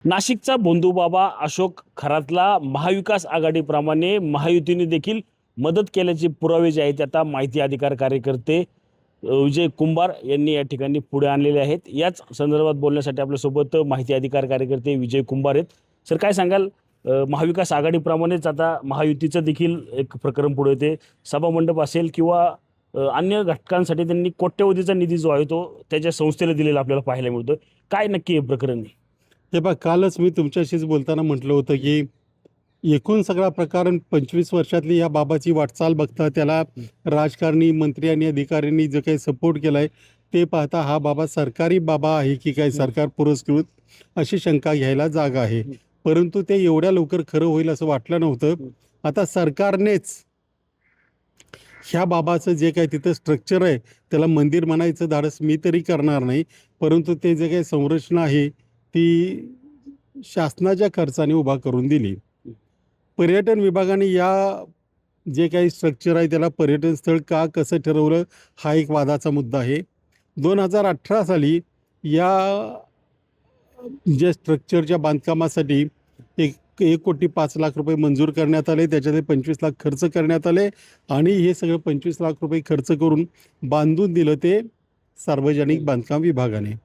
नाशिकचा बंधूबाबा अशोक खरातला महाविकास आघाडीप्रमाणे महायुतीने देखील मदत केल्याचे पुरावे जे आहेत आता माहिती अधिकार कार्यकर्ते विजय कुंभार यांनी या ठिकाणी पुढे आणलेले आहेत। याच संदर्भात बोलण्यासाठी आपल्यासोबत माहिती अधिकार कार्यकर्ते विजय कुंभार आहेत। सर, काय सांगाल, महाविकास आघाडीप्रमाणेच आता महायुतीचं देखील एक प्रकरण पुढे येते। सभामंडप असेल किंवा अन्य घटकांसाठी त्यांनी कोट्यवधीचा निधी जो आहे तो त्याच्या संस्थेला दिलेला आपल्याला पाहायला मिळतो। काय नक्की हे प्रकरण आहे? हे बघ, कालच मी तुमच्याशीच बोलताना म्हटलं होतं की एकूण सगळा प्रकार 25 वर्षातली या बाबाची वाटचाल बघता, त्याला राजकारणी, मंत्री आणि अधिकाऱ्यांनी जो काही सपोर्ट केला आहे ते पाहता हा बाबा सरकारी बाबा आहे की काय सरकार पुरस्कृत, अशी शंका घ्यायला जागा आहे। परंतु ते एवढ्या लवकर खरं होईल असं वाटलं नव्हतं। आता सरकारनेच ह्या बाबाचं जे काही तिथं स्ट्रक्चर आहे त्याला मंदिर म्हणायचं धाडस मी तरी करणार नाही, परंतु ते जे काही संरचना आहे ती शासनाच्या खर्चाने उभा करून दिली। पर्यटन विभागाने या जे काही स्ट्रक्चर आहे त्याला पर्यटन स्थळ का कसं ठरवलं हा एक वादाचा मुद्दा आहे। 2018 साली या जे स्ट्रक्चरच्या बांधकामासाठी 1,05,00,000 रुपये मंजूर करण्यात आले, त्याच्यातले 25 लाख खर्च करण्यात आले आणि हे सगळं 25 लाख रुपये खर्च करून बांधून दिलं ते सार्वजनिक बांधकाम विभागाने।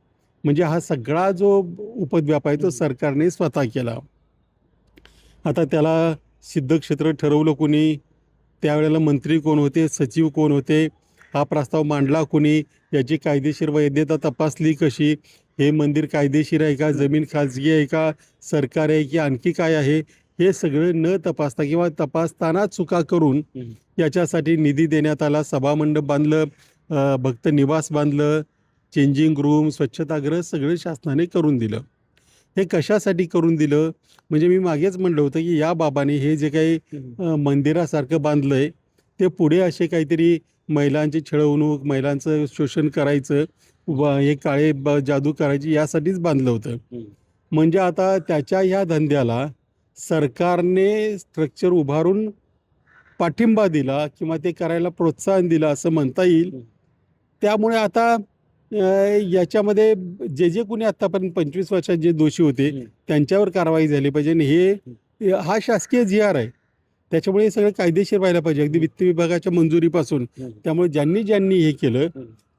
म्हणजे हा सगळा जो उपद्व्याप आहे तो सरकारने स्वतः केला। आता त्याला सिद्धक्षेत्र ठरवलं कोणी, त्यावेळेला मंत्री कोण होते, सचिव कोण होते, हा प्रस्ताव मांडला कोणी, याची कायदेशीर वैधता तपासली कशी, हे मंदिर कायदेशीर आहे का, जमीन खाजगी आहे का, सरकार आहे की आणखी काय आहे, हे सगळं न तपासता किंवा तपासताना चुका करून याच्यासाठी निधी देण्यात आला। सभामंडप बांधलं, भक्त निवास बांधलं, चेंजिंग रूम, स्वच्छतागृह सगळं शासनाने करून दिलं। हे कशासाठी करून दिलं? म्हणजे मी मागेच म्हणलं होतं की या बाबाने हे जे काही मंदिरासारखं बांधलं आहे ते पुढे असे काहीतरी महिलांची छळवणूक, महिलांचं शोषण करायचं, हे काळे जादू करायची यासाठीच बांधलं होतं। म्हणजे आता त्याच्या ह्या धंद्याला सरकारने स्ट्रक्चर उभारून पाठिंबा दिला किंवा ते करायला प्रोत्साहन दिलं असं म्हणता येईल। त्यामुळे आता याच्यामध्ये जे कोणी आतापर्यंत 25 वर्षात जे दोषी होते त्यांच्यावर कारवाई झाली पाहिजे आणि हा शासकीय GR आहे, त्याच्यामुळे हे सगळं कायदेशीर व्हायला पाहिजे, अगदी वित्त विभागाच्या मंजुरीपासून। त्यामुळे ज्यांनी हे केलं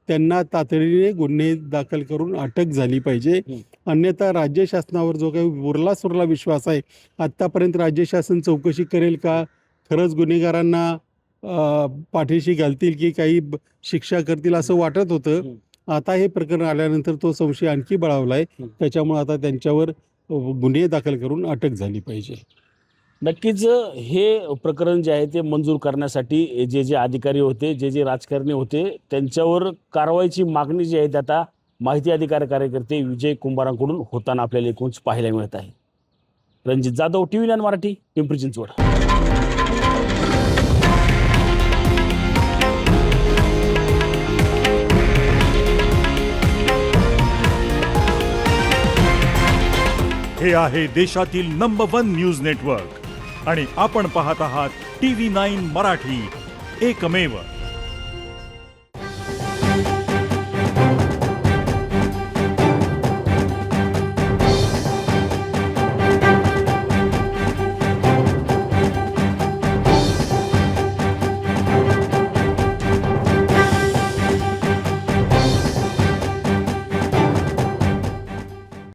त्यांना तातडीने गुन्हे दाखल करून अटक झाली पाहिजे। अन्यथा राज्य शासनावर जो काही उरला सुरला विश्वास आहे, आत्तापर्यंत राज्य शासन चौकशी करेल का, खरंच गुन्हेगारांना पाठीशी घालतील की काही शिक्षा करतील असं वाटत होतं। आता हे प्रकरण आल्यानंतर तो संशय आणखी बळावला आहे, त्याच्यामुळे आता त्यांच्यावर गुन्हे दाखल करून अटक झाली पाहिजे। नक्कीच हे प्रकरण जे आहे ते मंजूर करण्यासाठी जे अधिकारी होते, जे राजकारणी होते, त्यांच्यावर कारवाईची मागणी जी आहे आता माहिती अधिकार कार्यकर्ते विजय कुंभारांकडून होताना आपल्याला एकूणच पाहायला मिळत आहे। रणजित जाधव, TV9 मराठी, पिंपरी चिंचवड। हे आहे देशातील नंबर 1 न्यूज नेटवर्क आणि आपण पाहत आहात TV9 मराठी, एकमेव।